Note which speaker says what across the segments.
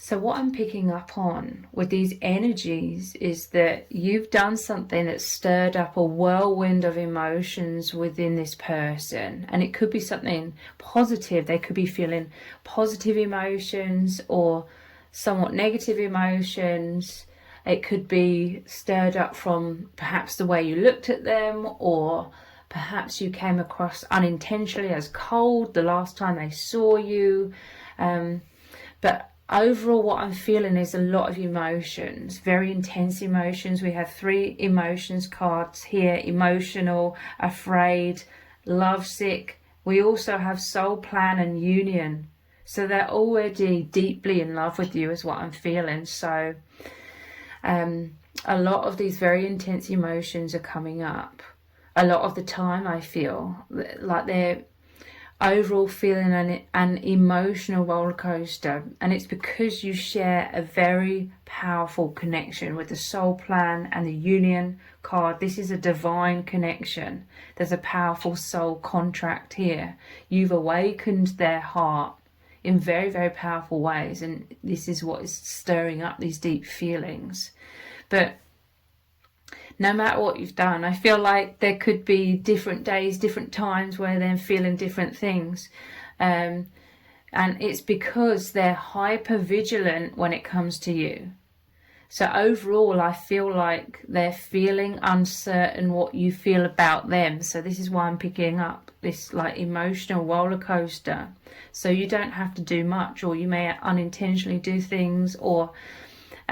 Speaker 1: So what I'm picking up on with these energies is that you've done something that stirred up a whirlwind of emotions within this person. And it could be something positive. They could be feeling positive emotions or somewhat negative emotions. It could be stirred up from perhaps the way you looked at them, or perhaps you came across unintentionally as cold the last time they saw you. But overall, what I'm feeling is a lot of emotions, very intense emotions. We have 3 emotions cards here: emotional, afraid, lovesick. We also have soul plan and union. So they're already deeply in love with you is what I'm feeling. So a lot of these very intense emotions are coming up. A lot of the time I feel like they're overall feeling an emotional roller coaster, and it's because you share a very powerful connection with the soul plan and the union card. This is a divine connection. There's a powerful soul contract here. You've awakened their heart in very, very powerful ways, and this is what is stirring up these deep feelings. But no matter what you've done, I feel like there could be different days, different times where they're feeling different things. And it's because they're hyper vigilant when it comes to you. So overall, I feel like they're feeling uncertain what you feel about them. So this is why I'm picking up this like emotional roller coaster. So you don't have to do much, or you may unintentionally do things,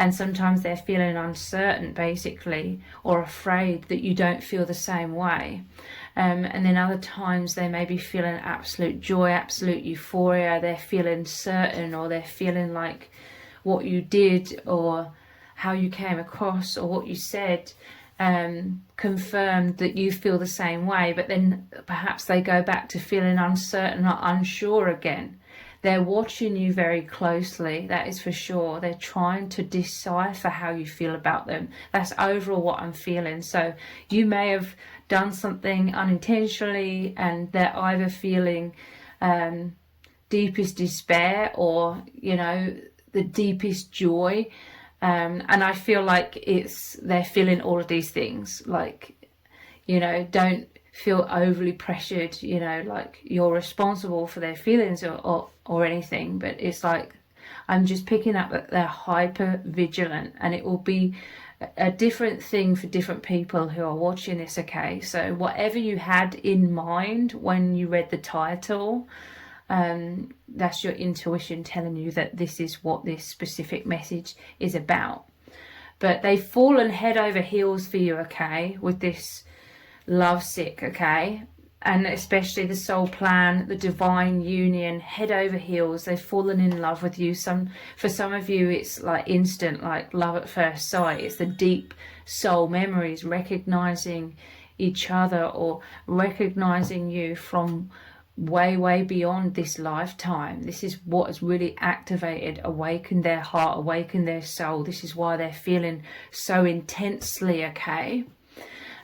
Speaker 1: and sometimes they're feeling uncertain, basically, or afraid that you don't feel the same way. And then other times they may be feeling absolute joy, absolute euphoria. They're feeling certain, or they're feeling like what you did or how you came across or what you said confirmed that you feel the same way. But then perhaps they go back to feeling uncertain or unsure again. They're watching you very closely, that is for sure. They're trying to decipher how you feel about them. That's overall what I'm feeling. So you may have done something unintentionally, and they're either feeling deepest despair or, the deepest joy. And I feel like they're feeling all of these things. Like, don't feel overly pressured, like you're responsible for their feelings or anything. But it's like, I'm just picking up that they're hyper vigilant, and it will be a different thing for different people who are watching this, okay? So whatever you had in mind when you read the title, that's your intuition telling you that this is what this specific message is about. But they've fallen head over heels for you, okay, with this lovesick, okay, and especially the soul plan, the divine union, head over heels. They've fallen in love with you. For some of you, it's like instant, like love at first sight. It's the deep soul memories, recognizing each other or recognizing you from way beyond this lifetime. This is what has really activated, awakened their heart, awakened their soul. This is why they're feeling so intensely, okay?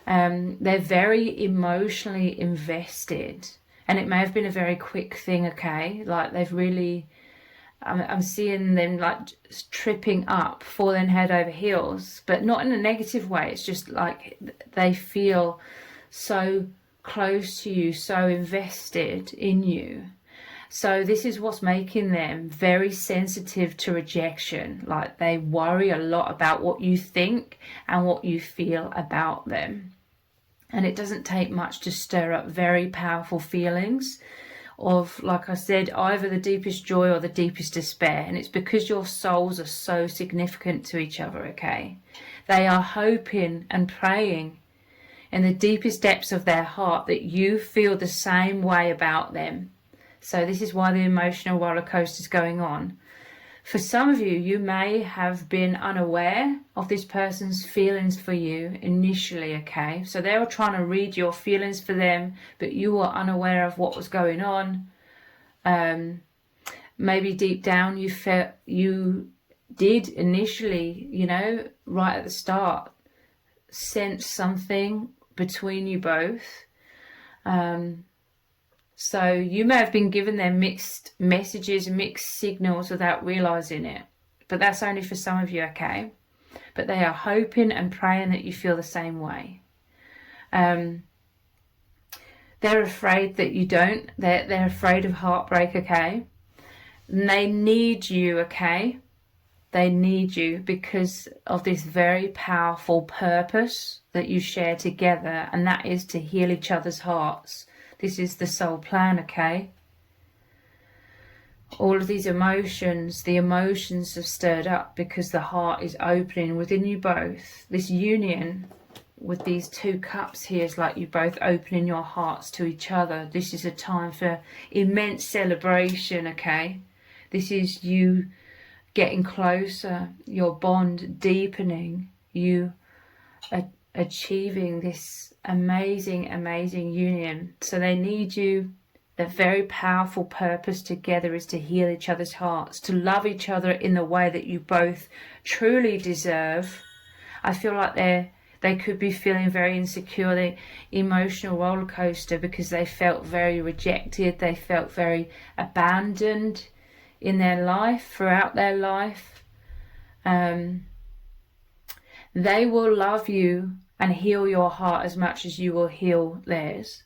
Speaker 1: They're very emotionally invested, and it may have been a very quick thing, okay? Like they've really, I'm seeing them like tripping up, falling head over heels, but not in a negative way. It's just like they feel so close to you, so invested in you. So this is what's making them very sensitive to rejection. Like they worry a lot about what you think and what you feel about them. And it doesn't take much to stir up very powerful feelings of, like I said, either the deepest joy or the deepest despair. And it's because your souls are so significant to each other, okay? They are hoping and praying in the deepest depths of their heart that you feel the same way about them. So this is why the emotional roller coaster is going on. For some of you, you may have been unaware of this person's feelings for you initially, okay? So they were trying to read your feelings for them, but you were unaware of what was going on. Maybe deep down you felt you did initially, right at the start, sense something between you both. So you may have been given them mixed messages, mixed signals without realizing it. but that's only for some of you, okay? But they are hoping and praying that you feel the same way. They're afraid that you don't. They're afraid of heartbreak, okay? And they need you, okay? They need you because of this very powerful purpose that you share together, and that is to heal each other's hearts. This is the soul plan, okay? All of these emotions, the emotions have stirred up because the heart is opening within you both. This union with these two cups here is like you both opening your hearts to each other. This is a time for immense celebration, okay? This is you getting closer, your bond deepening, you achieving this amazing, amazing union. So they need you. The very powerful purpose together is to heal each other's hearts, to love each other in the way that you both truly deserve. I feel like they could be feeling very insecure, the emotional roller coaster, because they felt very rejected, they felt very abandoned in their life, throughout their life. They will love you and heal your heart as much as you will heal theirs,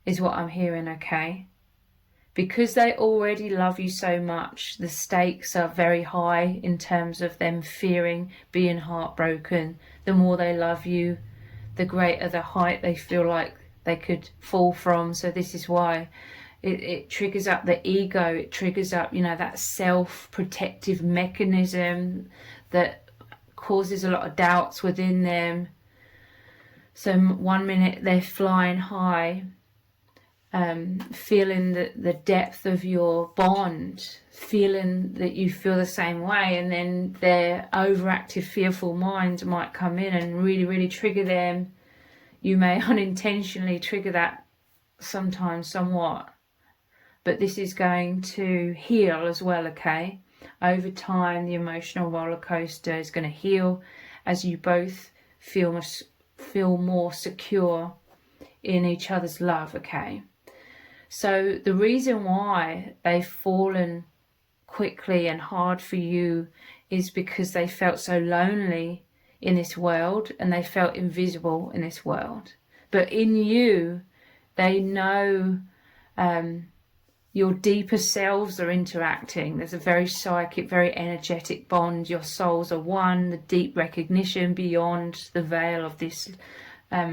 Speaker 1: is what I'm hearing, okay? Because they already love you so much, the stakes are very high in terms of them fearing being heartbroken. The more they love you, the greater the height they feel like they could fall from. So this is why it triggers up the ego, it triggers up, you know, that self-protective mechanism that causes a lot of doubts within them. So 1 minute they're flying high, feeling the depth of your bond, feeling that you feel the same way, and then their overactive fearful mind might come in and really, really trigger them. You may unintentionally trigger that sometimes, somewhat, but this is going to heal as well, okay? Over time, the emotional roller coaster is going to heal as you both feel more secure in each other's love, okay? So the reason why they've fallen quickly and hard for you is because they felt so lonely in this world and they felt invisible in this world. But in you, they know your deeper selves are interacting. There's a very psychic, very energetic bond. Your souls are one, the deep recognition beyond the veil of this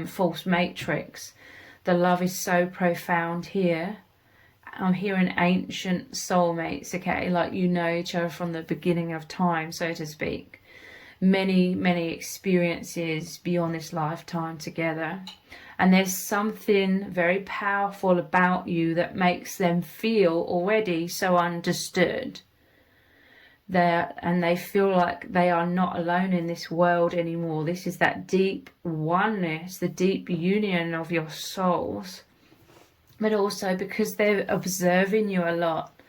Speaker 1: false matrix. The love is so profound here. I'm hearing ancient soulmates, okay, like you know each other from the beginning of time, so to speak. Many, many experiences beyond this lifetime together. And there's something very powerful about you that makes them feel already so understood. And they feel like they are not alone in this world anymore. This is that deep oneness, the deep union of your souls. But also because they're observing you a lot.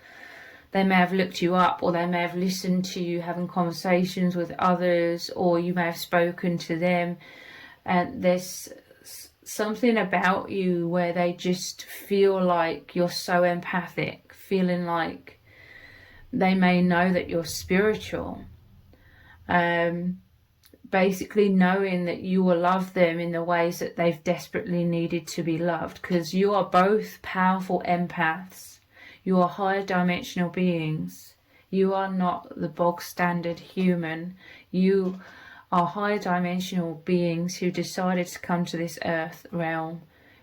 Speaker 1: They may have looked you up, or they may have listened to you having conversations with others, or you may have spoken to them. And there's something about you where they just feel like you're so empathic, feeling like they may know that you're spiritual. Basically knowing that you will love them in the ways that they've desperately needed to be loved, because you are both powerful empaths. You are higher dimensional beings. You are not the bog standard human. You are higher dimensional beings who decided to come to this earth realm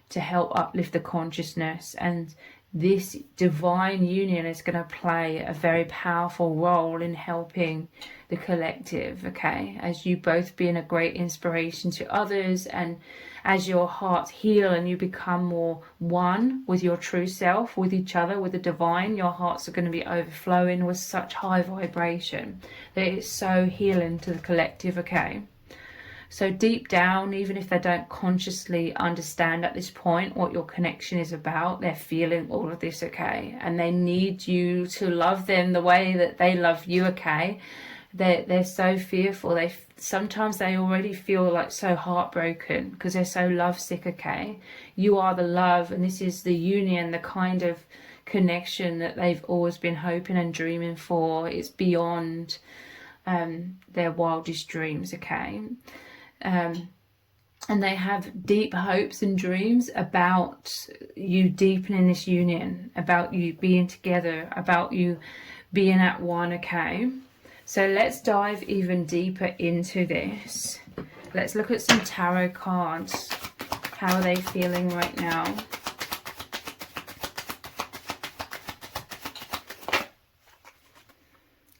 Speaker 1: to help uplift the consciousness, and this divine union is going to play a very powerful role in helping the collective, okay, as you both being a great inspiration to others, and as your hearts heal and you become more one with your true self, with each other, with the divine, your hearts are going to be overflowing with such high vibration that it's so healing to the collective, okay? So deep down, even if they don't consciously understand at this point what your connection is about, they're feeling all of this, okay? And they need you to love them the way that they love you, okay? They're so fearful. Sometimes they already feel like so heartbroken because they're so lovesick, okay? You are the love, and this is the union, the kind of connection that they've always been hoping and dreaming for. It's beyond their wildest dreams, okay? And they have deep hopes and dreams about you deepening this union, about you being together, about you being at one, okay? So let's dive even deeper into this. Let's look at some tarot cards. How are they feeling right now?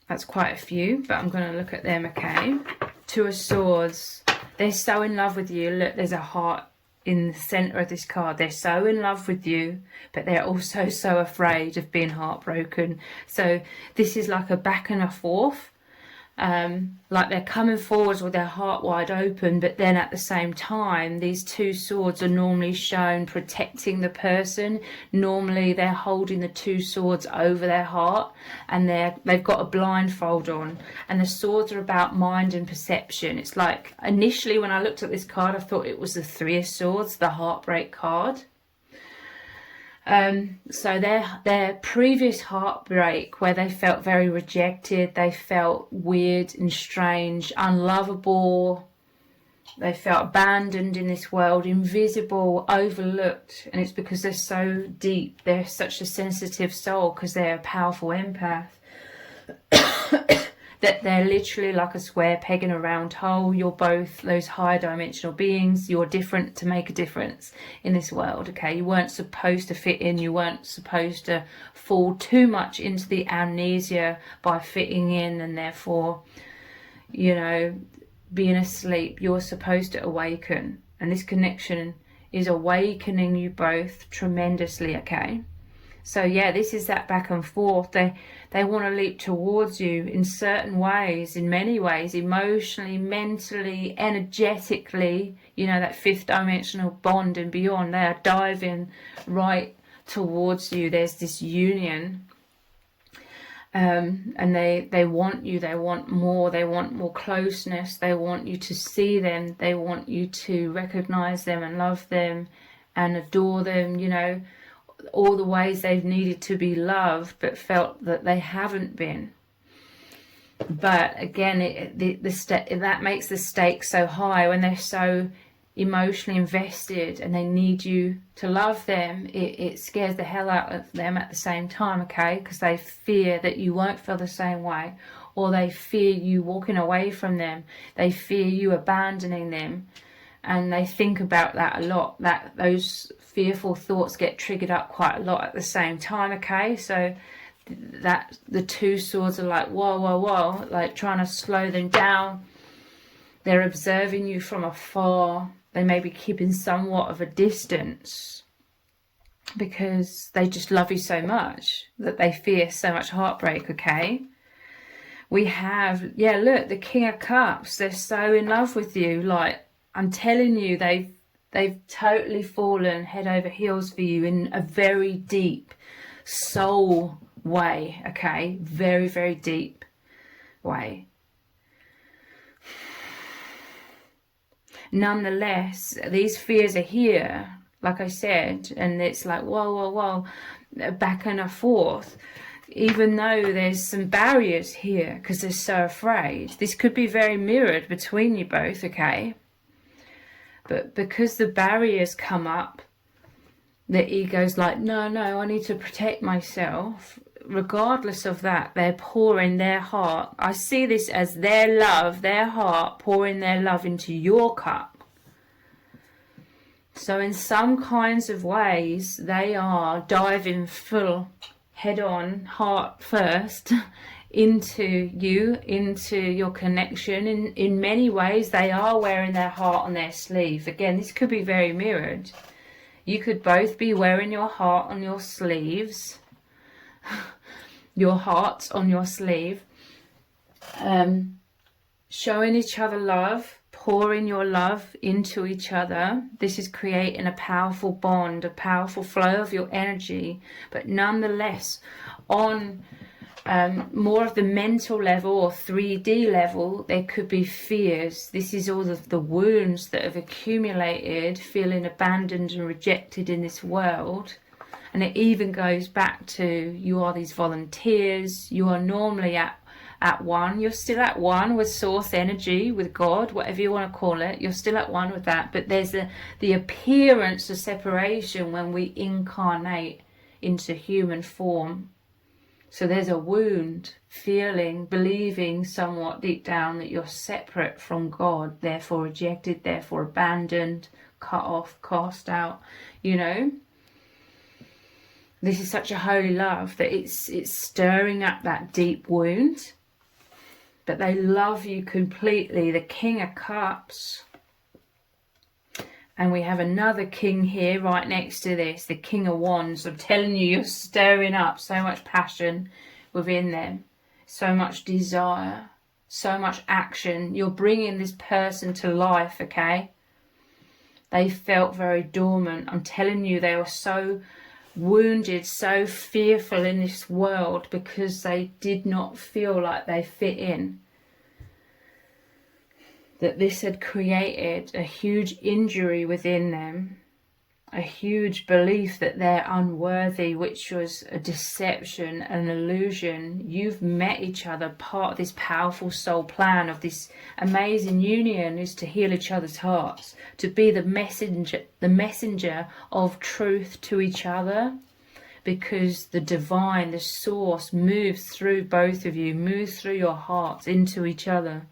Speaker 1: That's quite a few, but I'm going to look at them, okay? Two of Swords. They're so in love with you. Look, there's a heart in the center of this card. They're so in love with you, but they're also so afraid of being heartbroken. So this is like a back and a forth. Like they're coming forwards with their heart wide open, but then at the same time, these two swords are normally shown protecting the person. Normally they're holding the two swords over their heart, and they've got a blindfold on, and the swords are about mind and perception. It's like, initially when I looked at this card, I thought it was the Three of Swords, the heartbreak card. So their previous heartbreak, where they felt very rejected, they felt weird and strange, unlovable, they felt abandoned in this world, invisible, overlooked, and it's because they're so deep, they're such a sensitive soul, because they're a powerful empath, that they're literally like a square peg in a round hole. You're both those higher dimensional beings. You're different to make a difference in this world, okay? You weren't supposed to fit in. You weren't supposed to fall too much into the amnesia by fitting in and therefore, you know, being asleep. You're supposed to awaken, and this connection is awakening you both tremendously, okay? So yeah, this is that back and forth. They want to leap towards you in certain ways, in many ways, emotionally, mentally, energetically, you know, that fifth dimensional bond and beyond. They are diving right towards you. There's this union. And they want you, they want more closeness, they want you to see them, they want you to recognize them and love them and adore them, you know, all the ways they've needed to be loved but felt that they haven't been. But again, that makes the stakes so high when they're so emotionally invested and they need you to love them. It scares the hell out of them at the same time, okay? Because they fear that you won't feel the same way, or they fear you walking away from them, they fear you abandoning them. And they think about that a lot, that those fearful thoughts get triggered up quite a lot at the same time, okay? So that the two swords are like, whoa, whoa, whoa, like trying to slow them down. They're observing you from afar. They may be keeping somewhat of a distance because they just love you so much that they fear so much heartbreak, okay? We have, yeah, look, the King of Cups. They're so in love with you, like, I'm telling you, they've totally fallen head over heels for you in a very deep soul way, okay? Very, very deep way. Nonetheless, these fears are here, like I said, and it's like, whoa, whoa, whoa, back and forth. Even though there's some barriers here because they're so afraid. This could be very mirrored between you both, okay? But because the barriers come up, the ego's like, no, I need to protect myself. Regardless of that, they're pouring their heart. I see this as their love, their heart, pouring their love into your cup. So in some kinds of ways, they are diving full, head on, heart first, into you, into your connection. In many ways, they are wearing their heart on their sleeve. Again, this could be very mirrored. You could both be wearing your heart on your sleeves, your hearts on your sleeve, showing each other love, pouring your love into each other. This is creating a powerful bond, a powerful flow of your energy, but nonetheless, on more of the mental level or 3D level, there could be fears. This is all of the wounds that have accumulated, feeling abandoned and rejected in this world. And it even goes back to, you are these volunteers, you are normally at one, you're still at one with source energy, with God, whatever you want to call it, you're still at one with that. But there's the appearance of separation when we incarnate into human form. So there's a wound, feeling, believing somewhat deep down that you're separate from God, therefore rejected, therefore abandoned, cut off, cast out, you know. This is such a holy love that it's stirring up that deep wound. But they love you completely. The King of Cups. And we have another king here right next to this, the King of Wands. I'm telling you, you're stirring up so much passion within them, so much desire, so much action. You're bringing this person to life, okay? They felt very dormant. I'm telling you, they were so wounded, so fearful in this world because they did not feel like they fit in. That this had created a huge injury within them, a huge belief that they're unworthy, which was a deception, an illusion. You've met each other. Part of this powerful soul plan of this amazing union is to heal each other's hearts, to be the messenger of truth to each other, because the divine, the source, moves through both of you, moves through your hearts into each other.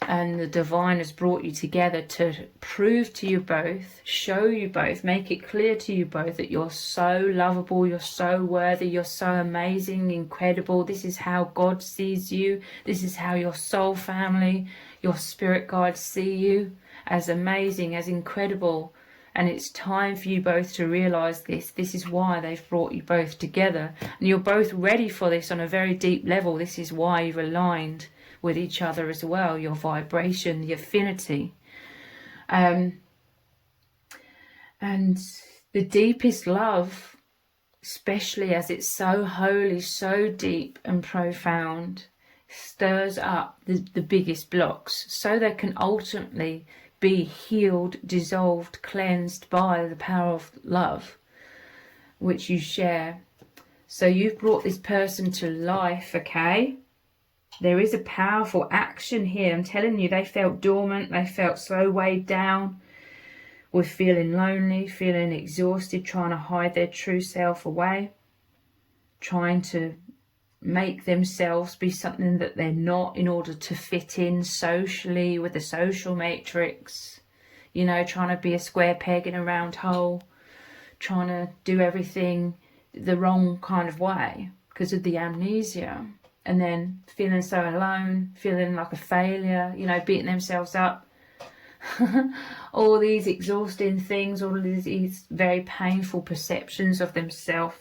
Speaker 1: And the divine has brought you together to prove to you both, show you both, make it clear to you both that you're so lovable, you're so worthy, you're so amazing, incredible. This is how God sees you. This is how your soul family, your spirit guides see you, as amazing, as incredible. And it's time for you both to realise this. This is why they've brought you both together. And you're both ready for this on a very deep level. This is why you've aligned with each other as well, your vibration, the affinity. And the deepest love, especially as it's so holy, so deep and profound, stirs up the biggest blocks so they can ultimately be healed, dissolved, cleansed by the power of love which you share. So you've brought this person to life, okay? There is a powerful action here. I'm telling you, they felt dormant. They felt so weighed down with feeling lonely, feeling exhausted, trying to hide their true self away, trying to make themselves be something that they're not in order to fit in socially with the social matrix. You know, trying to be a square peg in a round hole, trying to do everything the wrong kind of way because of the amnesia. And then feeling so alone, feeling like a failure, you know, beating themselves up. All these exhausting things, all of these very painful perceptions of themselves.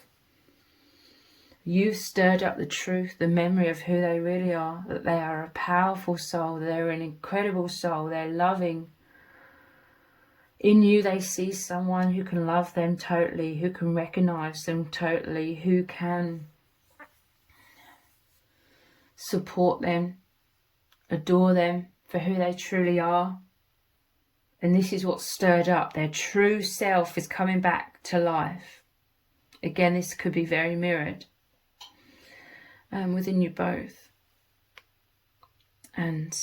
Speaker 1: You've stirred up the truth, the memory of who they really are, that they are a powerful soul, they're an incredible soul, they're loving. In you they see someone who can love them totally, who can recognise them totally, who can support them, adore them for who they truly are. And this is what's stirred up. Their true self is coming back to life. Again, this could be very mirrored within you both. And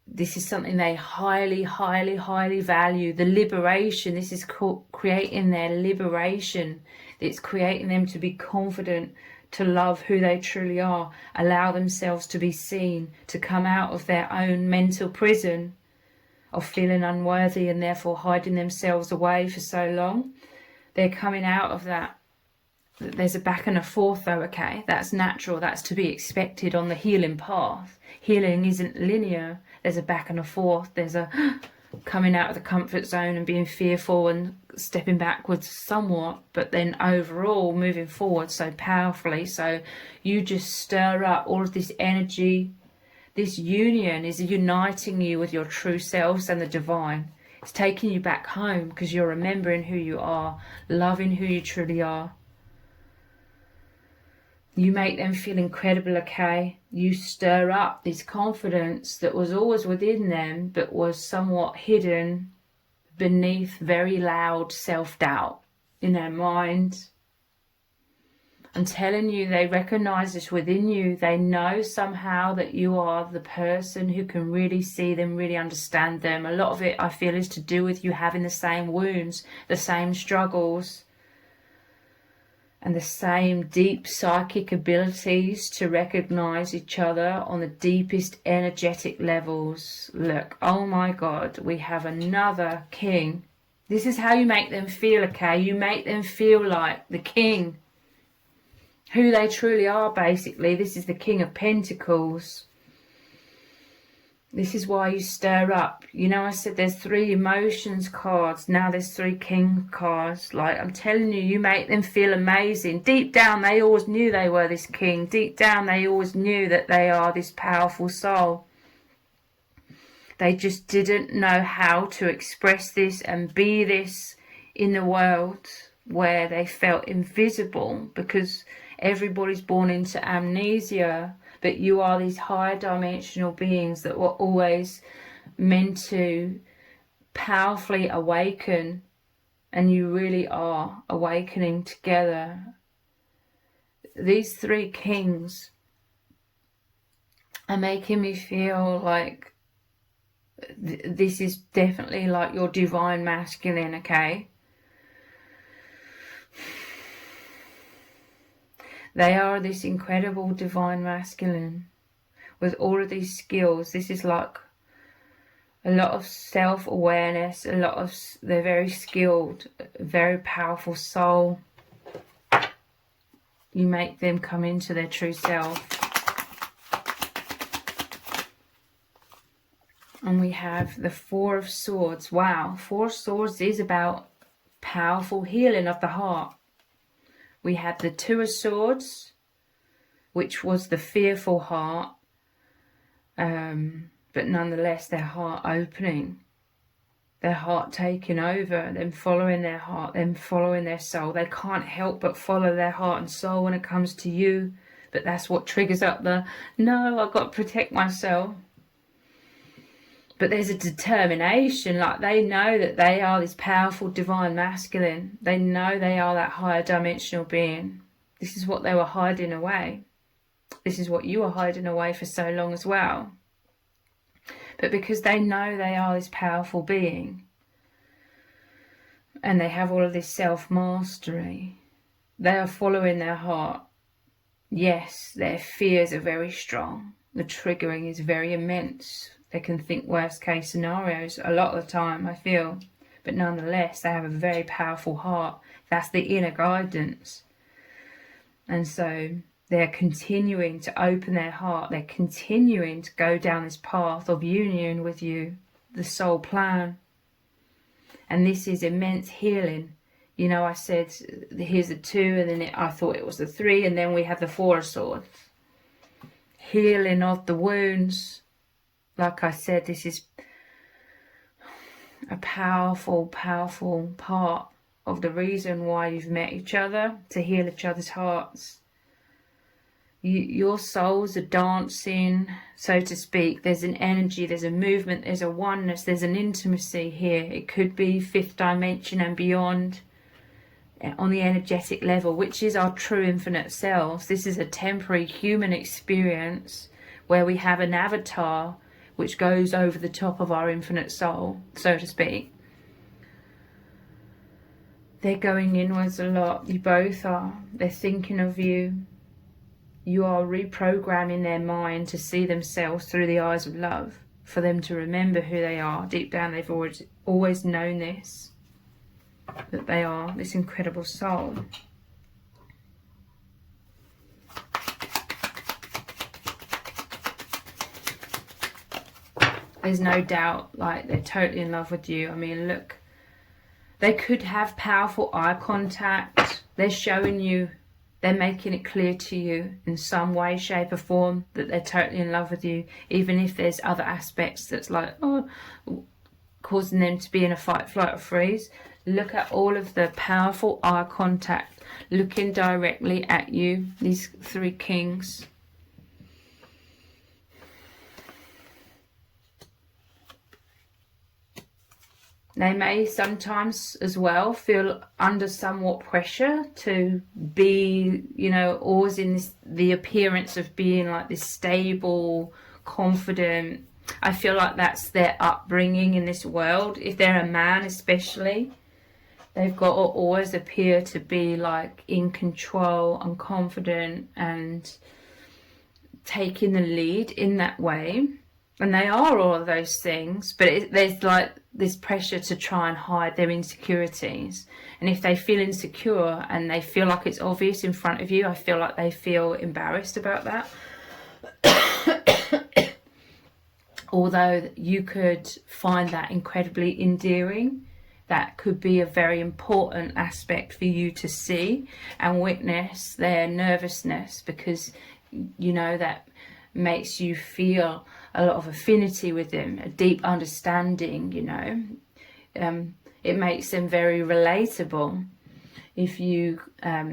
Speaker 1: this is something they highly, highly, highly value. The liberation, this is creating their liberation. It's creating them to be confident, to love who they truly are, allow themselves to be seen, to come out of their own mental prison of feeling unworthy and therefore hiding themselves away for so long. They're coming out of that. There's a back and a forth though, okay? That's natural, that's to be expected on the healing path. Healing isn't linear. There's a back and a forth. There's a coming out of the comfort zone and being fearful and stepping backwards somewhat, but then overall moving forward so powerfully. So you just stir up all of this energy. This union is uniting you with your true selves and the divine. It's taking you back home because you're remembering who you are, loving who you truly are. You make them feel incredible, okay? You stir up this confidence that was always within them but was somewhat hidden beneath very loud self-doubt. in their mind. I'm telling you, they recognize this within you. They know somehow that you are the person who can really see them, really understand them. A lot of it, I feel, is to do with you having the same wounds, the same struggles, and the same deep psychic abilities to recognize each other on the deepest energetic levels. Look, oh my God, we have another king. This is how you make them feel, okay? You make them feel like the king, who they truly are, basically. This is the King of Pentacles. This is why you stir up. You know, I said there's 3 emotions cards. Now there's 3 king cards. Like, I'm telling you, you make them feel amazing. Deep down, they always knew they were this king. Deep down, they always knew that they are this powerful soul. They just didn't know how to express this and be this in the world, where they felt invisible, because everybody's born into amnesia, but you are these higher dimensional beings that were always meant to powerfully awaken, and you really are awakening together. These 3 kings are making me feel like this is definitely like your divine masculine, okay? They are this incredible divine masculine with all of these skills. This is like a lot of self-awareness, they're very skilled, very powerful soul. You make them come into their true self. And we have the 4 of Swords. Wow, 4 of Swords is about powerful healing of the heart. We have the 2 of Swords, which was the fearful heart, but nonetheless their heart opening, their heart taking over, them following their heart, them following their soul. They can't help but follow their heart and soul when it comes to you, but that's what triggers up the, no, I've got to protect myself. But there's a determination, like they know that they are this powerful divine masculine. They know they are that higher dimensional being. This is what they were hiding away. This is what you were hiding away for so long as well. But because they know they are this powerful being, and they have all of this self-mastery, they are following their heart. Yes, their fears are very strong. The triggering is very immense. They can think worst case scenarios a lot of the time, I feel. But nonetheless, they have a very powerful heart. That's the inner guidance. And so they're continuing to open their heart. They're continuing to go down this path of union with you, the soul plan. And this is immense healing. You know, I said, here's the 2, and then I thought it was the 3, and then we have the 4 of Swords. Healing of the wounds. Like I said, this is a powerful, powerful part of the reason why you've met each other, to heal each other's hearts. Your souls are dancing, so to speak. There's an energy, there's a movement, there's a oneness, there's an intimacy here. It could be 5th dimension and beyond on the energetic level, which is our true infinite selves. This is a temporary human experience where we have an avatar which goes over the top of our infinite soul, so to speak. They're going inwards a lot. You both are. They're thinking of you. You are reprogramming their mind to see themselves through the eyes of love, for them to remember who they are. Deep down, they've always known this, that they are this incredible soul. There's no doubt, like, they're totally in love with you. I mean, look, they could have powerful eye contact. They're showing you, they're making it clear to you in some way, shape or form that they're totally in love with you, even if there's other aspects that's like, oh, causing them to be in a fight, flight or freeze. Look at all of the powerful eye contact, looking directly at you, these 3 kings. They may sometimes as well feel under somewhat pressure to be, always in the appearance of being like this stable, confident. I feel like that's their upbringing in this world. If they're a man especially, they've got to always appear to be like in control and confident and taking the lead in that way. And they are all of those things, but there's like this pressure to try and hide their insecurities. And if they feel insecure and they feel like it's obvious in front of you, I feel like they feel embarrassed about that. Although you could find that incredibly endearing, that could be a very important aspect for you to see and witness their nervousness, because that makes you feel a lot of affinity with them, a deep understanding. It makes them very relatable if you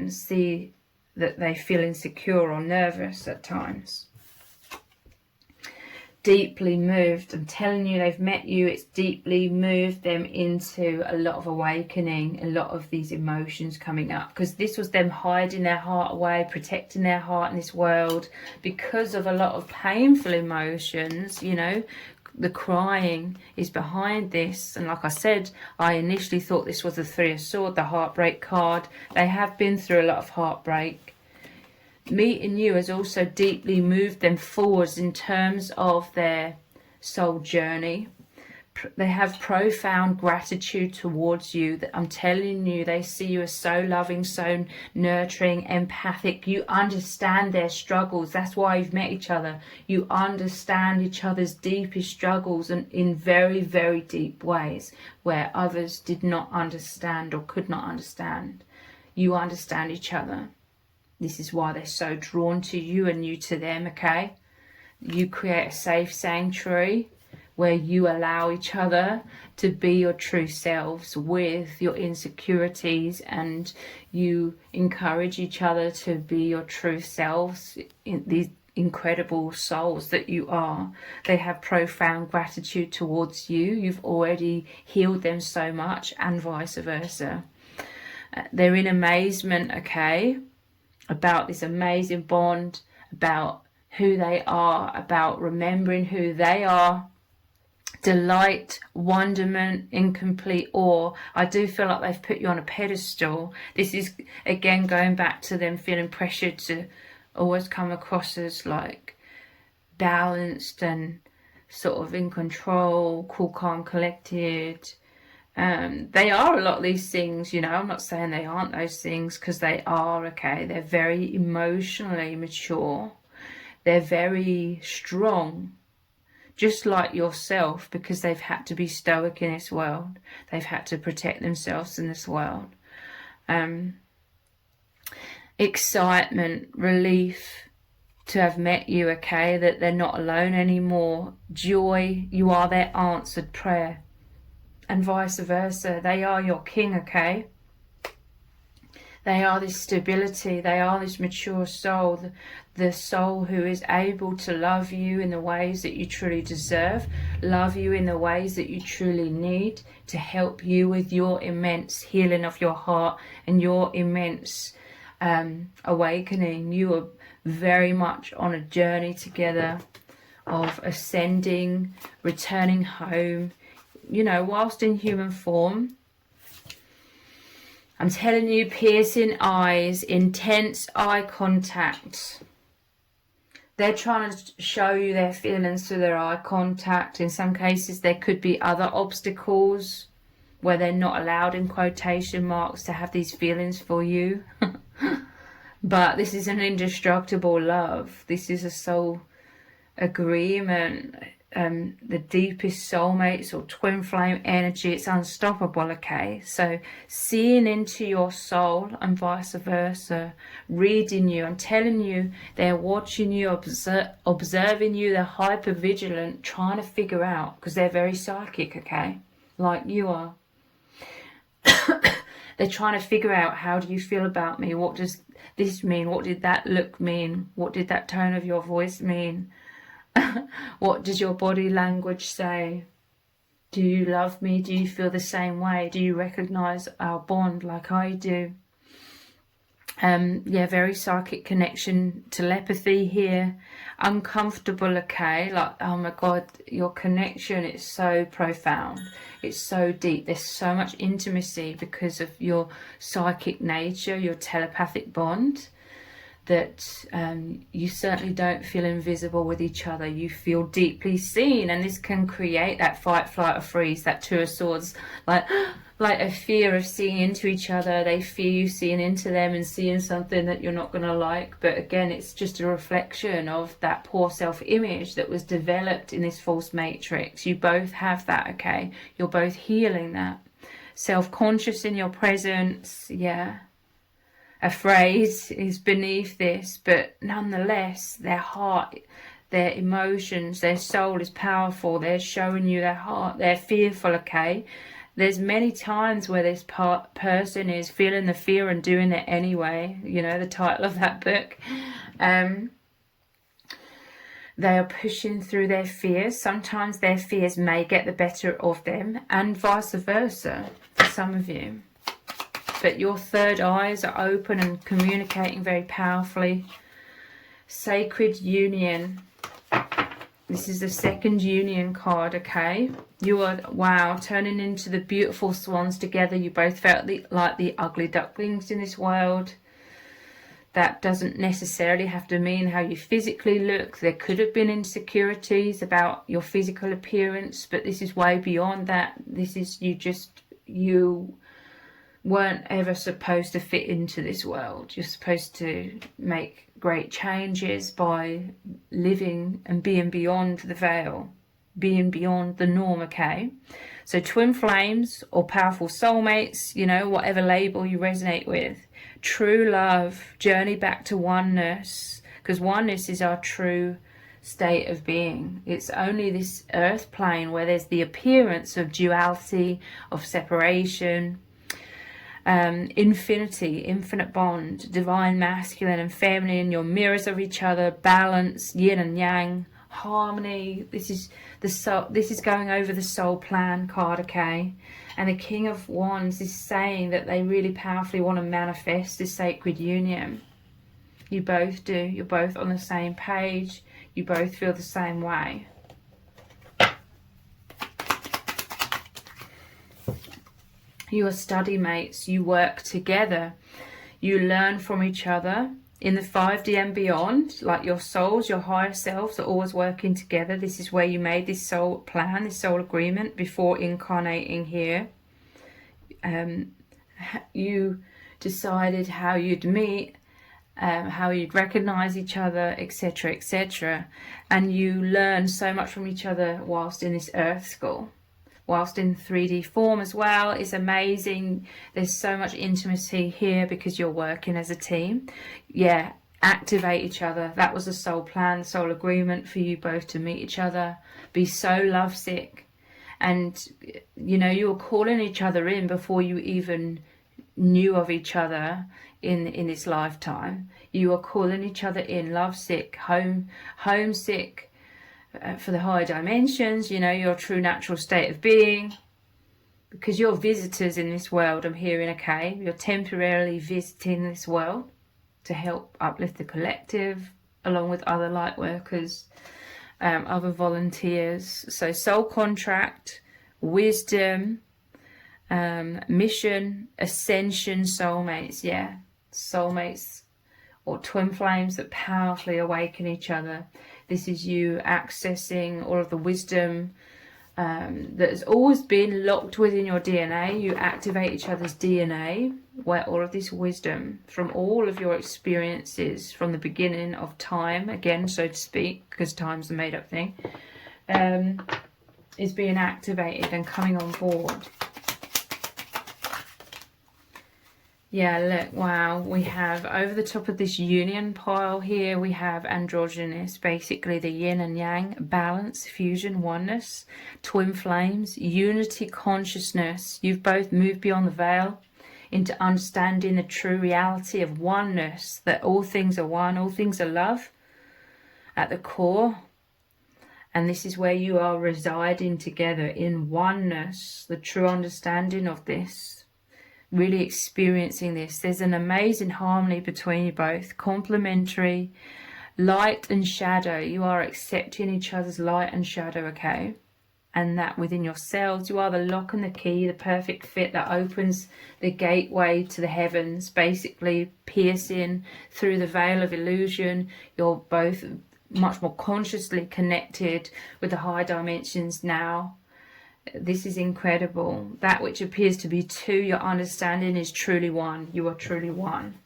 Speaker 1: see that they feel insecure or nervous at times. Deeply moved. I'm telling you, they've met you. It's deeply moved them into a lot of awakening, a lot of these emotions coming up, because this was them hiding their heart away, protecting their heart in this world because of a lot of painful emotions. The crying is behind this. And like I said, I initially thought this was the Three of Swords, the heartbreak card. They have been through a lot of heartbreak. Meeting you has also deeply moved them forwards in terms of their soul journey. They have profound gratitude towards you. That I'm telling you, they see you as so loving, so nurturing, empathic. You understand their struggles. That's why you've met each other. You understand each other's deepest struggles, and in very, very deep ways where others did not understand or could not understand. You understand each other. This is why they're so drawn to you and you to them, okay? You create a safe sanctuary where you allow each other to be your true selves with your insecurities, and you encourage each other to be your true selves in these incredible souls that you are. They have profound gratitude towards you. You've already healed them so much, and vice versa. They're in amazement, okay, about this amazing bond, about who they are, about remembering who they are. Delight, wonderment, incomplete awe. I do feel like they've put you on a pedestal. This is again going back to them feeling pressured to always come across as like balanced and sort of in control, cool, calm, collected. They are a lot of these things, I'm not saying they aren't those things, because they are, okay. They're very emotionally mature. They're very strong, just like yourself, because they've had to be stoic in this world. They've had to protect themselves in this world. Excitement, relief to have met you, okay, that they're not alone anymore. Joy, you are their answered prayer. And vice versa, they are your king, okay? They are this stability, they are this mature soul, the soul who is able to love you in the ways that you truly deserve, love you in the ways that you truly need, to help you with your immense healing of your heart and your immense awakening. You are very much on a journey together of ascending, returning home, whilst in human form. I'm telling you, piercing eyes, intense eye contact. They're trying to show you their feelings through their eye contact. In some cases, there could be other obstacles where they're not allowed, in quotation marks, to have these feelings for you. But this is an indestructible love. This is a soul agreement. The deepest soulmates or twin flame energy. It's unstoppable, okay? So seeing into your soul and vice versa, reading you. I'm telling you, they're watching you, observing you. They're hyper vigilant, trying to figure out, because they're very psychic, okay, like you are. They're trying to figure out, how do you feel about me? What does this mean? What did that look mean? What did that tone of your voice mean? What does your body language say? Do you love me? Do you feel the same way? Do you recognize our bond like I do? Yeah, very psychic connection, telepathy here. Uncomfortable, okay? Like, oh my God, your connection is so profound. It's so deep. There's so much intimacy because of your psychic nature, your telepathic bond, that you certainly don't feel invisible with each other. You feel deeply seen, and this can create that fight, flight, or freeze, that Two of Swords, like a fear of seeing into each other. They fear you seeing into them and seeing something that you're not going to like. But again, it's just a reflection of that poor self-image that was developed in this false matrix. You both have that, okay? You're both healing that. Self-conscious in your presence, yeah. Afraid is beneath this, but nonetheless, their heart, their emotions, their soul is powerful. They're showing you their heart. They're fearful, okay? There's many times where this person is feeling the fear and doing it anyway. You know, the title of that book. They are pushing through their fears. Sometimes their fears may get the better of them, and vice versa for some of you. But your third eyes are open and communicating very powerfully. Sacred union. This is the second union card, okay? You are, wow, turning into the beautiful swans together. You both felt like the ugly ducklings in this world. That doesn't necessarily have to mean how you physically look. There could have been insecurities about your physical appearance, but this is way beyond that. This is you weren't ever supposed to fit into this world. You're supposed to make great changes by living and being beyond the veil, being beyond the norm, okay? So twin flames or powerful soulmates, you know, whatever label you resonate with. True love, journey back to oneness, because oneness is our true state of being. It's only this earth plane where there's the appearance of duality, of separation, infinity, infinite bond, divine masculine and feminine, your mirrors of each other, balance, yin and yang, harmony. This is the soul. This is going over the soul plan card, okay? And the King of Wands is saying that they really powerfully want to manifest this sacred union. You both do. You're both on the same page. You both feel the same way. You are study mates, you work together, you learn from each other. In the 5D and beyond, like your souls, your higher selves are always working together. This is where you made this soul plan, this soul agreement before incarnating here. You decided how you'd meet, how you'd recognize each other, etc., etc. And you learn so much from each other whilst in this earth school. Whilst in 3D form as well. It's amazing. There's so much intimacy here because you're working as a team. Yeah, activate each other. That was the soul plan, the soul agreement for you both to meet each other. Be so lovesick. And, you know, you were calling each other in before you even knew of each other in this lifetime. You were calling each other in, lovesick, homesick, for the higher dimensions, you know, your true natural state of being, because you're visitors in this world, I'm hearing, okay? You're temporarily visiting this world to help uplift the collective along with other light workers, other volunteers. So soul contract, wisdom, mission, ascension, soulmates, yeah, soulmates or twin flames that powerfully awaken each other. This is you accessing all of the wisdom that has always been locked within your DNA. You activate each other's DNA, where all of this wisdom from all of your experiences from the beginning of time, again, so to speak, because time's a made-up thing, is being activated and coming on board. Yeah, look, wow, we have over the top of this union pile here, we have androgynous, basically the yin and yang, balance, fusion, oneness, twin flames, unity consciousness. You've both moved beyond the veil into understanding the true reality of oneness, that all things are one, all things are love at the core. And this is where you are residing together in oneness, the true understanding of this, really experiencing this. There's an amazing harmony between you both, complementary, light and shadow. You are accepting each other's light and shadow, okay? And that within yourselves, you are the lock and the key, the perfect fit that opens the gateway to the heavens, basically piercing through the veil of illusion. You're both much more consciously connected with the high dimensions now. This is incredible. That which appears to be two, your understanding is truly one. You are truly one.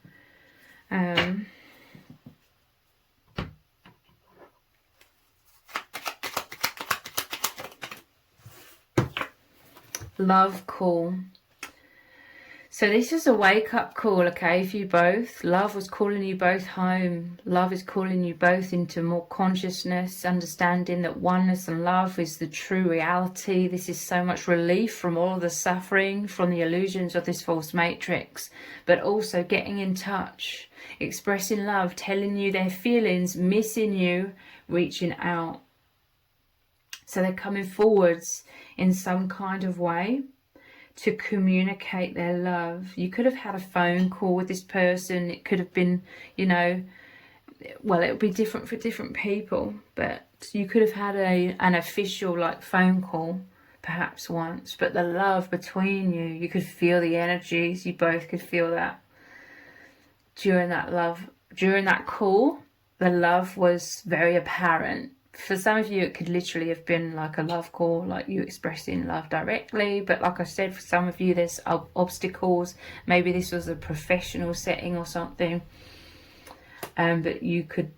Speaker 1: Love call. So this is a wake-up call, okay, for you both. Love was calling you both home. Love is calling you both into more consciousness, understanding that oneness and love is the true reality. This is so much relief from all the suffering, from the illusions of this false matrix, but also getting in touch, expressing love, telling you their feelings, missing you, reaching out. So they're coming forwards in some kind of way to communicate their love. You could have had a phone call with this person. It could have been, you know, well, it would be different for different people, but you could have had an official like phone call perhaps once. But the love between you, you could feel the energies. You both could feel that during that call. The love was very apparent. For some of you, it could literally have been like a love call, like you expressing love directly. But like I said, for some of you, there's obstacles. Maybe this was a professional setting or something. But you could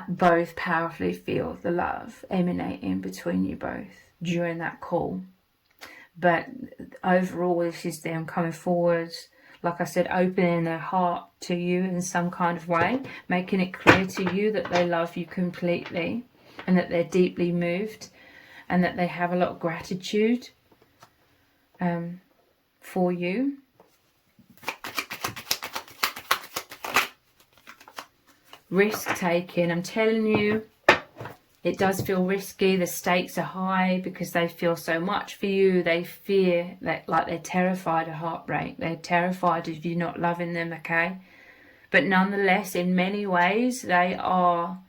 Speaker 1: both powerfully feel the love emanating between you both during that call. But overall, this is them coming forward, like I said, opening their heart to you in some kind of way, making it clear to you that they love you completely, and that they're deeply moved, and that they have a lot of gratitude for you. Risk taking. I'm telling you, it does feel risky. The stakes are high because they feel so much for you. They fear that, like, they're terrified of heartbreak. They're terrified of you not loving them, okay? But nonetheless, in many ways, they are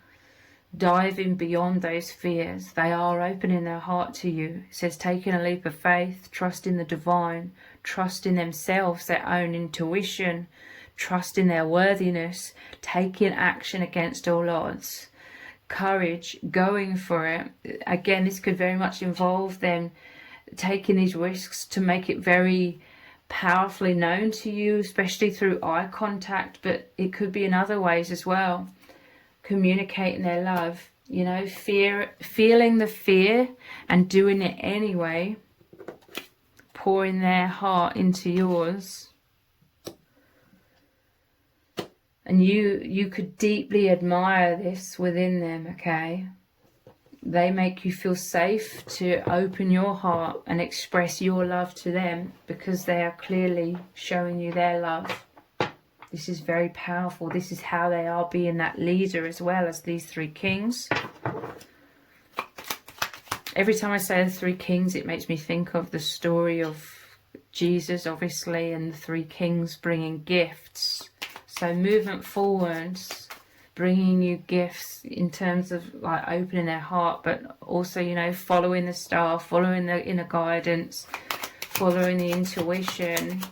Speaker 1: diving beyond those fears. They are opening their heart to you. It says taking a leap of faith, trust in the divine, trust in themselves, their own intuition, trust in their worthiness, taking action against all odds, courage, going for it. Again, this could very much involve them taking these risks to make it very powerfully known to you, especially through eye contact, but it could be in other ways as well. Communicating their love, you know, feeling the fear and doing it anyway, pouring their heart into yours. And you could deeply admire this within them, okay? They make you feel safe to open your heart and express your love to them because they are clearly showing you their love. This is very powerful. This is how they are being that leader as well as these three kings. Every time I say the three kings, it makes me think of the story of Jesus, obviously, and the three kings bringing gifts. So movement forwards, bringing you gifts in terms of like opening their heart, but also, you know, following the star, following the inner guidance, following the intuition.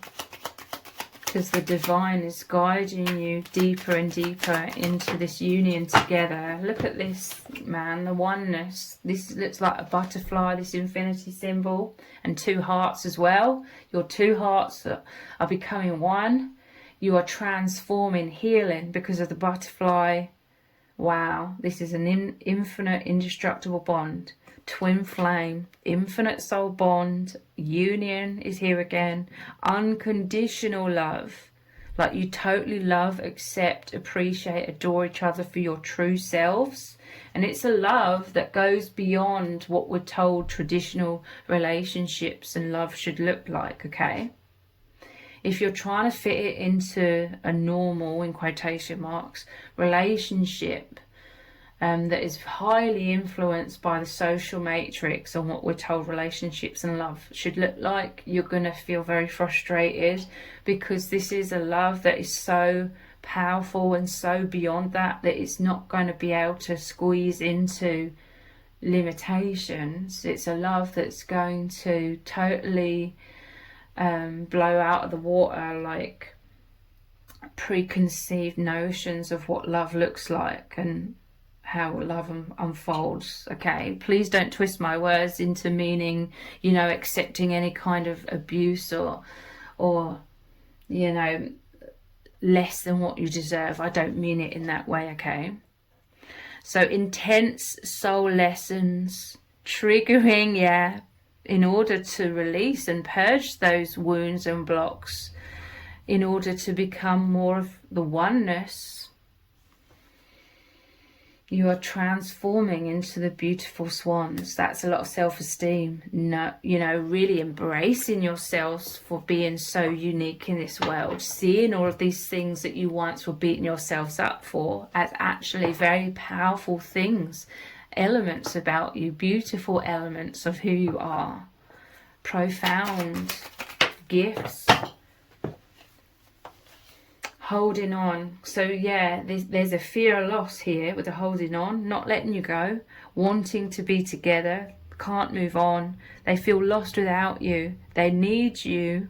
Speaker 1: Because the divine is guiding you deeper and deeper into this union together. Look at this, man, the oneness. This looks like a butterfly, this infinity symbol, and two hearts as well. Your two hearts are becoming one. You are transforming, healing because of the butterfly. Wow, this is an infinite, indestructible bond. Twin flame, infinite soul bond, union is here again. Unconditional love, like you totally love, accept, appreciate, adore each other for your true selves. And it's a love that goes beyond what we're told traditional relationships and love should look like, okay? If you're trying to fit it into a normal, in quotation marks, relationship, that is highly influenced by the social matrix on what we're told relationships and love should look like, you're going to feel very frustrated, because this is a love that is so powerful and so beyond that it's not going to be able to squeeze into limitations. It's a love that's going to totally blow out of the water like preconceived notions of what love looks like and how love unfolds. Okay, please don't twist my words into meaning, you know, accepting any kind of abuse or you know, less than what you deserve. I don't mean it in that way. Okay, so intense soul lessons triggering, yeah, in order to release and purge those wounds and blocks, in order to become more of the oneness. You are transforming into the beautiful swans. That's a lot of self-esteem. No, you know, really embracing yourselves for being so unique in this world. Seeing all of these things that you once were beating yourselves up for as actually very powerful things, elements about you, beautiful elements of who you are, profound gifts. Holding on. So yeah, there's a fear of loss here with the holding on, not letting you go, wanting to be together, can't move on. They feel lost without you. They need you.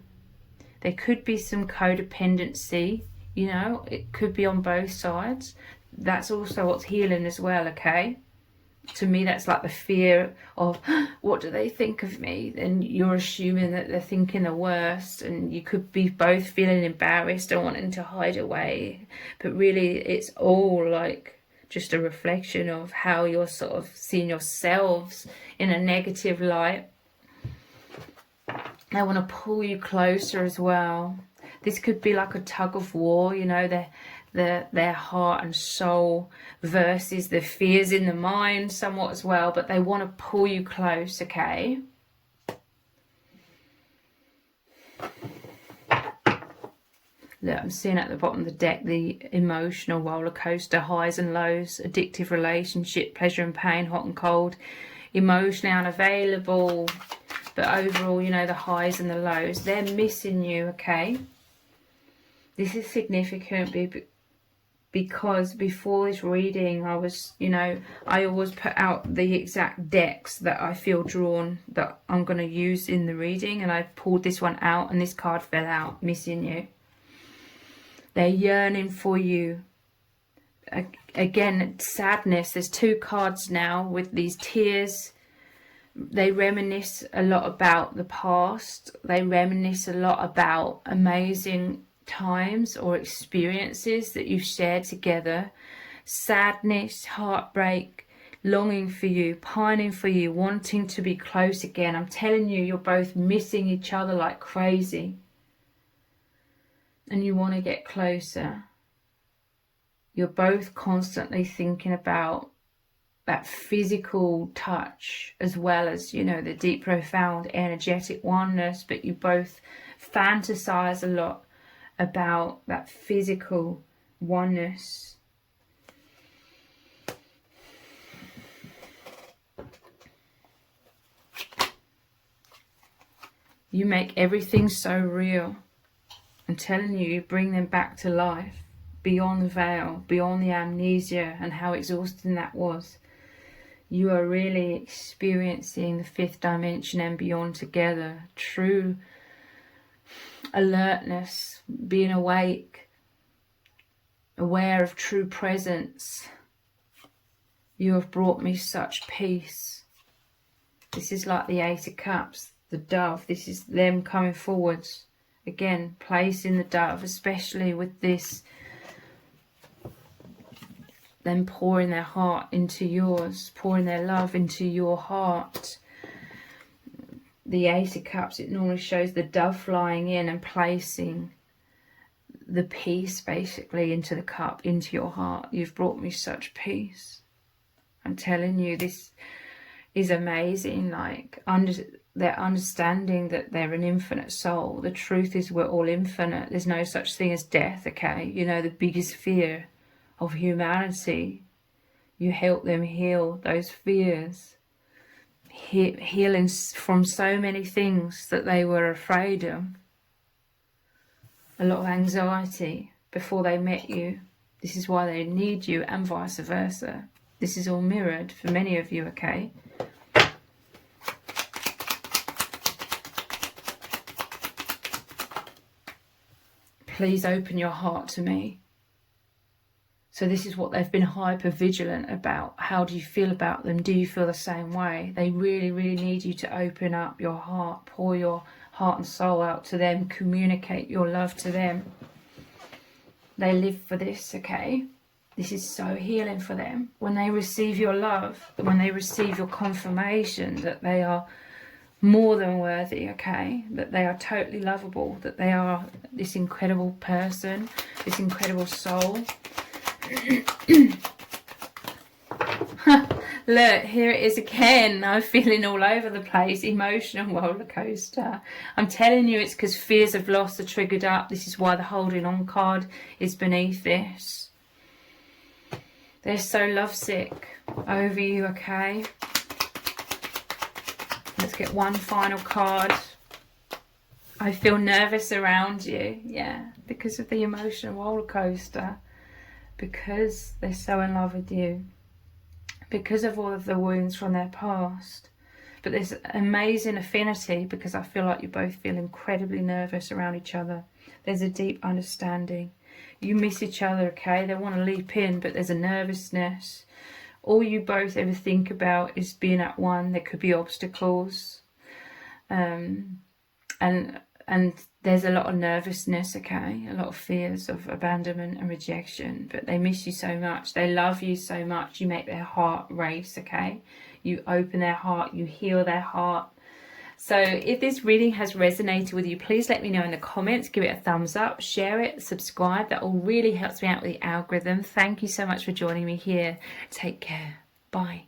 Speaker 1: There could be some codependency, you know, it could be on both sides. That's also what's healing as well, okay? To me, that's like the fear of, what do they think of me? And you're assuming that they're thinking the worst, and you could be both feeling embarrassed and wanting to hide away. But really, it's all like just a reflection of how you're sort of seeing yourselves in a negative light. They want to pull you closer as well. This could be like a tug of war, you know, their heart and soul versus the fears in the mind somewhat as well, but they want to pull you close, okay? Look, I'm seeing at the bottom of the deck the emotional roller coaster, highs and lows, addictive relationship, pleasure and pain, hot and cold, emotionally unavailable, but overall, you know, the highs and the lows, they're missing you, okay? This is significant because before this reading, I was, you know, I always put out the exact decks that I feel drawn that I'm going to use in the reading, and I pulled this one out and this card fell out, missing you. They're yearning for you. Again, sadness. There's two cards now with these tears. They reminisce a lot about the past. They reminisce a lot about amazing times or experiences that you've shared together. Sadness, heartbreak, longing for you, pining for you, wanting to be close again. I'm telling you, you're both missing each other like crazy. And you want to get closer. You're both constantly thinking about that physical touch as well as, you know, the deep, profound, energetic oneness, but you both fantasize a lot about that physical oneness. You make everything so real. I'm telling you, you bring them back to life, beyond the veil, beyond the amnesia and how exhausting that was. You are really experiencing the fifth dimension and beyond together. True alertness, being awake, aware of true presence. You have brought me such peace. This is like the Eight of Cups, the dove. This is them coming forwards. Again, placing the dove, especially with this, them pouring their heart into yours, pouring their love into your heart. The Eight of Cups, it normally shows the dove flying in and placing the peace basically into the cup, into your heart. You've brought me such peace. I'm telling you, this is amazing. Like, they're understanding that they're an infinite soul. The truth is we're all infinite. There's no such thing as death, okay? You know, the biggest fear of humanity. You help them heal those fears, healing from so many things that they were afraid of. A lot of anxiety before they met you. This is why they need you, and vice versa. This is all mirrored for many of you, okay? Please open your heart to me. So this is what they've been hyper vigilant about. How do you feel about them? Do you feel the same way? They really, really need you to open up your heart, pour your heart and soul out to them, communicate your love to them. They live for this, okay? This is so healing for them. When they receive your love, when they receive your confirmation that they are more than worthy, okay? That they are totally lovable, that they are this incredible person, this incredible soul. Look, here it is again. I'm feeling all over the place. Emotional roller coaster. I'm telling you, it's because fears of loss are triggered up. This is why the holding on card is beneath this. They're so lovesick over you, okay? Let's get one final card. I feel nervous around you. Yeah, because of the emotional roller coaster. Because they're so in love with you. Because of all of the wounds from their past. But there's amazing affinity, because I feel like you both feel incredibly nervous around each other. There's a deep understanding. You miss each other, okay? They want to leap in, but there's a nervousness. All you both ever think about is being at one. There could be obstacles. And there's a lot of nervousness, okay? A lot of fears of abandonment and rejection. But they miss you so much. They love you so much. You make their heart race, okay? You open their heart. You heal their heart. So if this reading has resonated with you, please let me know in the comments. Give it a thumbs up. Share it. Subscribe. That all really helps me out with the algorithm. Thank you so much for joining me here. Take care. Bye.